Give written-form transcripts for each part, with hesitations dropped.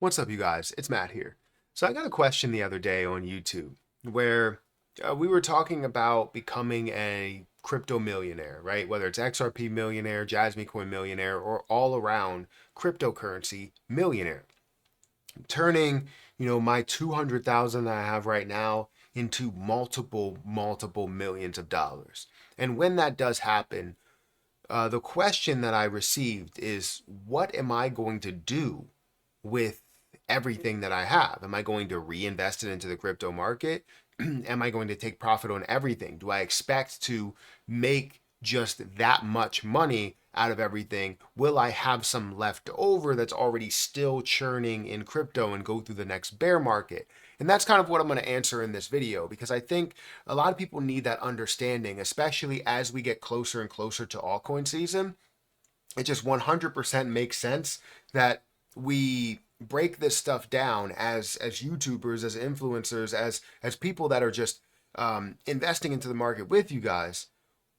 What's up, you guys? It's Matt here. So I got a question the other day on YouTube where we were talking about becoming a crypto millionaire, right? Whether it's XRP millionaire, Jasmine Coin millionaire, or all around cryptocurrency millionaire. Turning, my 200,000 that I have right now into multiple millions of dollars. And when that does happen, the question that I received is, what am I going to do with everything that I have? Am I going to reinvest it into the crypto market? Am I going to take profit on everything? Do I expect to make just that much money out of everything? Will I have some left over that's already still churning in crypto and go through the next bear market? And that's kind of what I'm going to answer in this video, because I think a lot of people need that understanding, especially as we get closer and closer to altcoin season. It just 100% makes sense that we break this stuff down as YouTubers, as influencers, as people that are just investing into the market with you guys.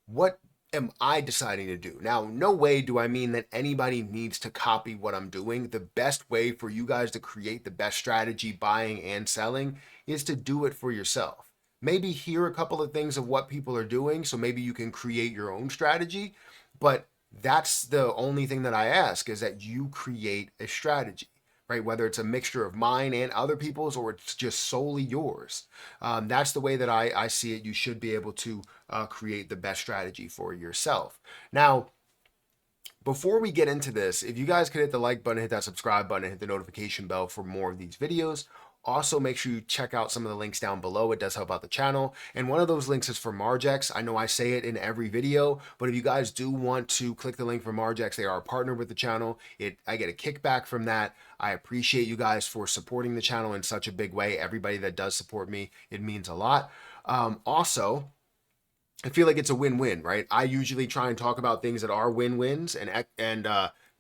What am I deciding to do? Now, no way do I mean that anybody needs to copy what I'm doing. The best way for you guys to create the best strategy buying and selling is to do it for yourself. Maybe hear a couple of things of what people are doing, so maybe you can create your own strategy, but that's the only thing that I ask, is that you create a strategy, right? Whether it's a mixture of mine and other people's, or it's just solely yours. That's the way that I see it. You should be able to create the best strategy for yourself. Now, before we get into this, if you guys could hit the like button, hit that subscribe button, hit the notification bell for more of these videos. Also, make sure you check out some of the links down below. It does help out the channel. And one of those links is for Margex. I know I say it in every video, but if you guys do want to click the link for Margex, they are a partner with the channel. I get a kickback from that. I appreciate you guys for supporting the channel in such a big way. Everybody that does support me, it means a lot. Also, I feel like it's a win-win, right? I usually try and talk about things that are win-wins, and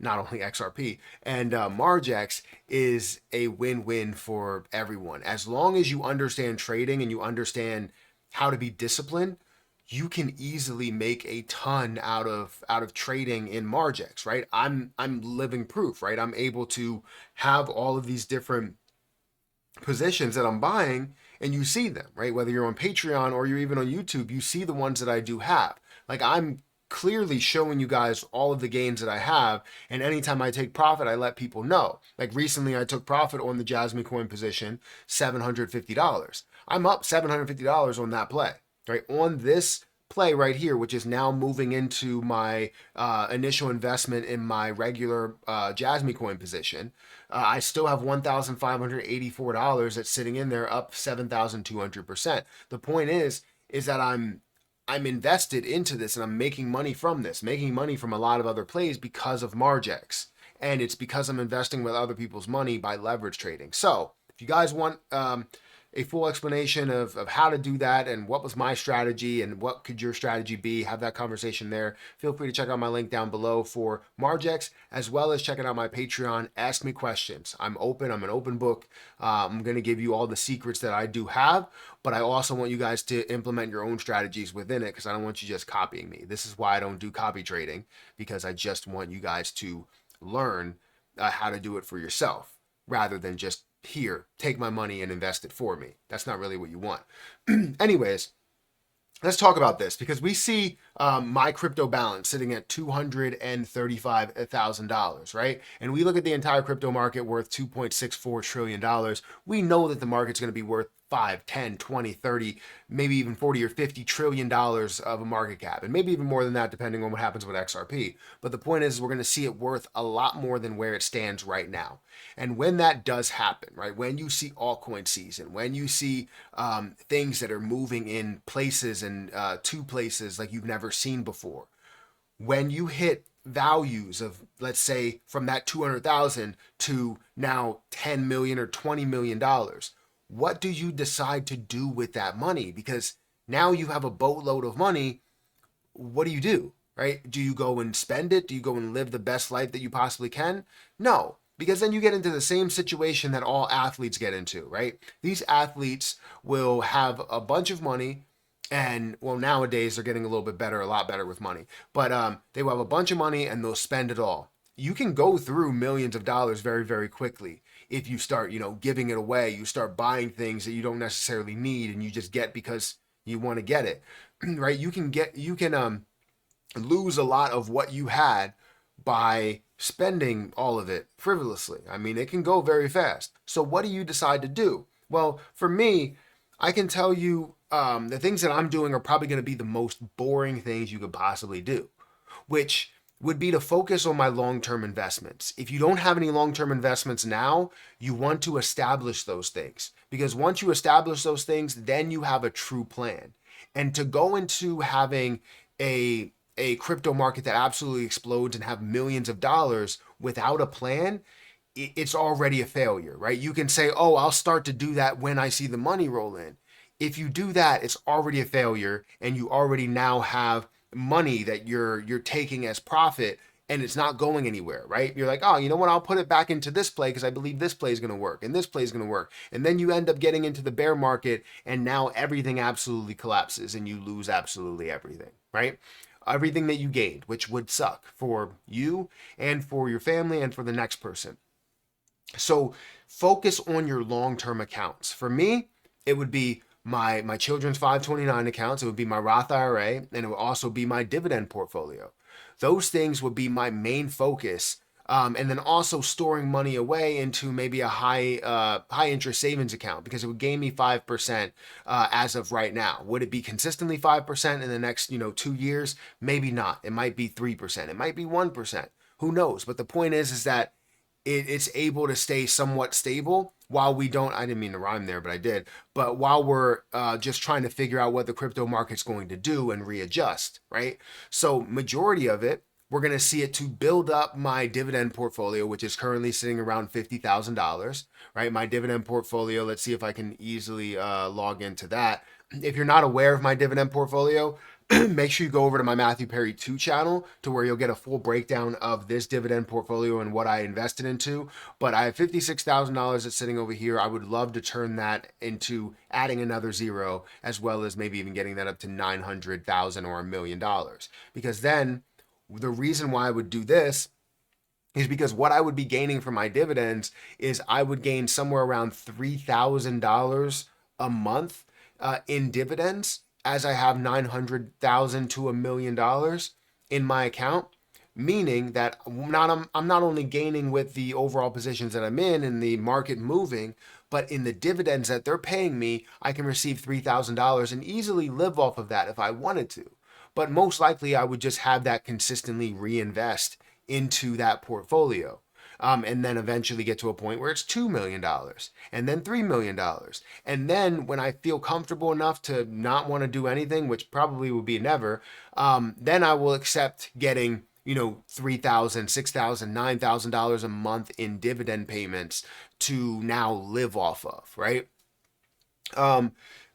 not only XRP and Margex is a win-win for everyone. As long as you understand trading and you understand how to be disciplined, you can easily make a ton out of trading in Margex, right? I'm living proof, right? I'm able to have all of these different positions that I'm buying, and you see them, right? Whether you're on Patreon or you're even on YouTube, you see the ones that I do have. Like, I'm clearly showing you guys all of the gains that I have, and anytime I take profit, I let people know. Like, recently I took profit on the Jasmine Coin position, $750. I'm up $750 on that play, right? On this play right here, which is now moving into my initial investment in my regular Jasmine Coin position. I still have $1,584 that's sitting in there, up 7,200%. The point is that I'm invested into this, and I'm making money from this, making money from a lot of other plays because of Margex. And it's because I'm investing with other people's money by leverage trading. So if you guys want a full explanation of how to do that and what was my strategy and what could your strategy be, have that conversation there. Feel free to check out my link down below for Margex, as well as checking out my Patreon. Ask me questions. I'm open. I'm an open book. I'm going to give you all the secrets that I do have, but I also want you guys to implement your own strategies within it, because I don't want you just copying me. This is why I don't do copy trading, because I just want you guys to learn how to do it for yourself, rather than just, here, take my money and invest it for me. That's not really what you want. Anyways, let's talk about this, because we see my crypto balance sitting at $235,000, right? And we look at the entire crypto market worth $2.64 trillion. We know that the market's going to be worth 5, 10, 20, 30, maybe even 40 or 50 trillion dollars of a market cap, and maybe even more than that depending on what happens with XRP. But the point is, we're going to see it worth a lot more than where it stands right now. And when that does happen, right, when you see altcoin season, when you see things that are moving in places and to places like you've never seen before, when you hit values of, let's say, from that 200,000 to now 10 million or 20 million dollars, what do you decide to do with that money? Because now you have a boatload of money. What do? Right? Do you go and spend it? Do you go and live the best life that you possibly can? No, because then you get into the same situation that all athletes get into, right? These athletes will have a bunch of money, and well, nowadays they're getting a little bit better, a lot better with money, but they will have a bunch of money and they'll spend it all. You can go through millions of dollars very, very quickly if you start, giving it away, you start buying things that you don't necessarily need and you just get because you want to get it, right? You can lose a lot of what you had by spending all of it frivolously. I mean, it can go very fast. So what do you decide to do? Well, for me, I can tell you the things that I'm doing are probably going to be the most boring things you could possibly do, which would be to focus on my long-term investments. If you don't have any long-term investments now, you want to establish those things, because once you establish those things, then you have a true plan. And to go into having a crypto market that absolutely explodes and have millions of dollars without a plan, it's already a failure, right? You can say, oh, I'll start to do that when I see the money roll in. If you do that, it's already a failure, and you already now have money that you're taking as profit, and it's not going anywhere, right? You're like, oh, you know what? I'll put it back into this play because I believe this play is going to work and this play is going to work. And then you end up getting into the bear market, and now everything absolutely collapses and you lose absolutely everything, right? Everything that you gained, which would suck for you and for your family and for the next person. So focus on your long-term accounts. For me, it would be my children's 529 accounts. It would be my Roth IRA, and it would also be my dividend portfolio. Those things would be my main focus. And then also storing money away into maybe a high interest savings account, because it would gain me 5% as of right now. Would it be consistently 5% in the next 2 years? Maybe not. It might be 3%. It might be 1%. Who knows? But the point is that it's able to stay somewhat stable while we don't, I didn't mean to rhyme there, but I did, but while we're just trying to figure out what the crypto market's going to do and readjust, right? So majority of it, we're going to see it to build up my dividend portfolio, which is currently sitting around $50,000, right? My dividend portfolio, let's see if I can easily log into that. If you're not aware of my dividend portfolio, make sure you go over to my Matthew Perry 2 channel, to where you'll get a full breakdown of this dividend portfolio and what I invested into. But I have $56,000 that's sitting over here. I would love to turn that into adding another zero, as well as maybe even getting that up to 900,000 or $1 million. Because then the reason why I would do this is because what I would be gaining from my dividends is I would gain somewhere around $3,000 a month in dividends, as I have 900,000 to $1 million in my account, meaning that I'm not only gaining with the overall positions that I'm in and the market moving, but in the dividends that they're paying me, I can receive $3,000 and easily live off of that if I wanted to. But most likely I would just have that consistently reinvest into that portfolio. And then eventually get to a point where it's $2 million and then $3 million. And then when I feel comfortable enough to not want to do anything, which probably would be never, then I will accept getting, $3,000, $6,000, $9,000 a month in dividend payments to now live off of, right?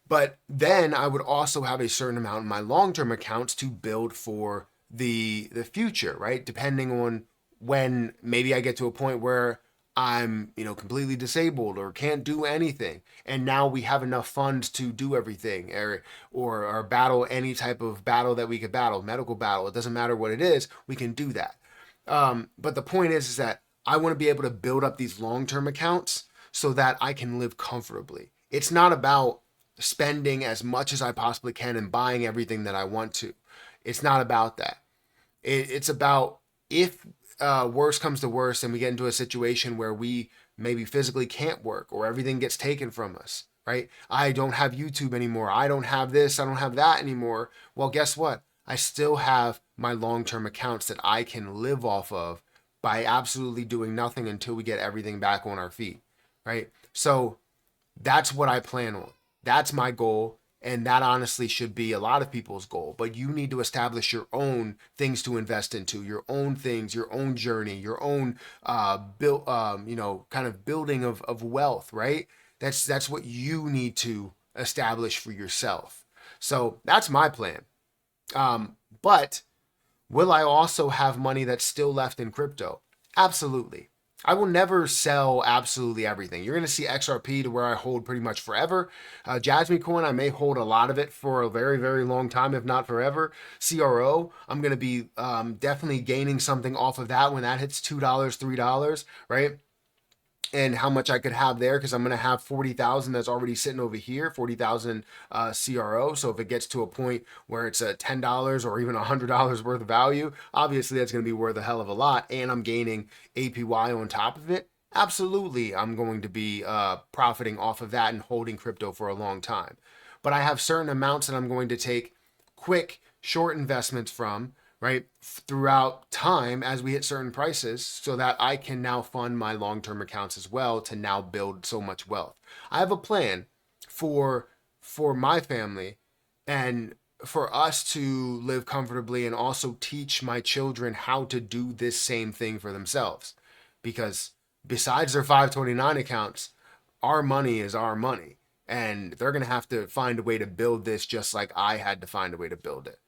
But then I would also have a certain amount in my long-term accounts to build for the future, right? Depending on when maybe I get to a point where I'm, completely disabled or can't do anything, and now we have enough funds to do everything, or battle any type of battle that we could battle, medical battle. It doesn't matter what it is, we can do that. But the point is that I want to be able to build up these long-term accounts so that I can live comfortably. It's not about spending as much as I possibly can and buying everything that I want to. It's not about that. It's about, if worse comes to worse and we get into a situation where we maybe physically can't work, or everything gets taken from us, right? I don't have YouTube anymore. I don't have this. I don't have that anymore. Well, guess what? I still have my long-term accounts that I can live off of by absolutely doing nothing until we get everything back on our feet, right? So that's what I plan on. That's my goal. And that honestly should be a lot of people's goal. But you need to establish your own things to invest into, your own things, your own journey, your own kind of building of wealth, right? That's what you need to establish for yourself. So that's my plan. But will I also have money that's still left in crypto? Absolutely. I will never sell absolutely everything. You're going to see XRP to where I hold pretty much forever. Jasmine coin, I may hold a lot of it for a very, very long time, if not forever. CRO, I'm going to be definitely gaining something off of that when that hits $2, $3, right? and how much I could have there, because I'm going to have 40,000 that's already sitting over here, 40,000 CRO. So if it gets to a point where it's a $10 or even $100 worth of value, obviously that's going to be worth a hell of a lot, and I'm gaining APY on top of it. Absolutely, I'm going to be profiting off of that and holding crypto for a long time. But I have certain amounts that I'm going to take quick, short investments from, right, throughout time as we hit certain prices, so that I can now fund my long-term accounts as well to now build so much wealth. I have a plan for my family and for us to live comfortably, and also teach my children how to do this same thing for themselves, because besides their 529 accounts, our money is our money, and they're going to have to find a way to build this just like I had to find a way to build it.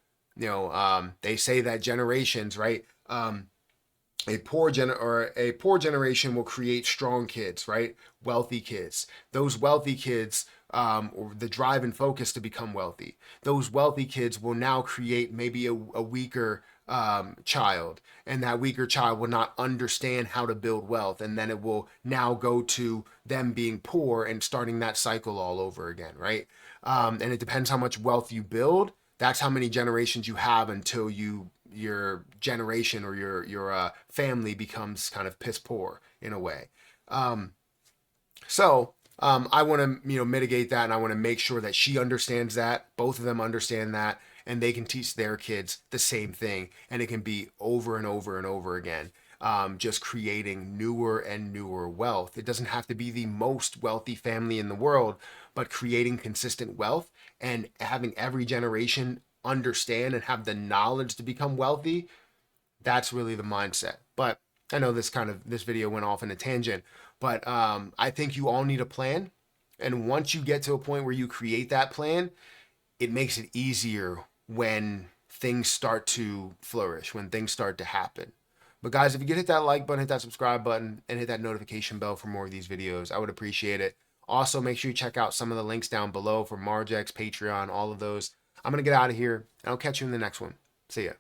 They say that generations, right? A poor generation will create strong kids, right? Wealthy kids. Those wealthy kids, or the drive and focus to become wealthy. Those wealthy kids will now create maybe a weaker child, and that weaker child will not understand how to build wealth, and then it will now go to them being poor and starting that cycle all over again, right? And it depends how much wealth you build. That's how many generations you have until your generation or your family becomes kind of piss poor in a way. Um, so I want to mitigate that, and I want to make sure that she understands that, both of them understand that, and they can teach their kids the same thing, and it can be over and over and over again. Just creating newer and newer wealth. It doesn't have to be the most wealthy family in the world, but creating consistent wealth and having every generation understand and have the knowledge to become wealthy. That's really the mindset. But I know this video went off in a tangent, but I think you all need a plan. And once you get to a point where you create that plan, it makes it easier when things start to flourish, when things start to happen. But guys, if you could hit that like button, hit that subscribe button, and hit that notification bell for more of these videos, I would appreciate it. Also, make sure you check out some of the links down below for Margex, Patreon, all of those. I'm going to get out of here, and I'll catch you in the next one. See ya.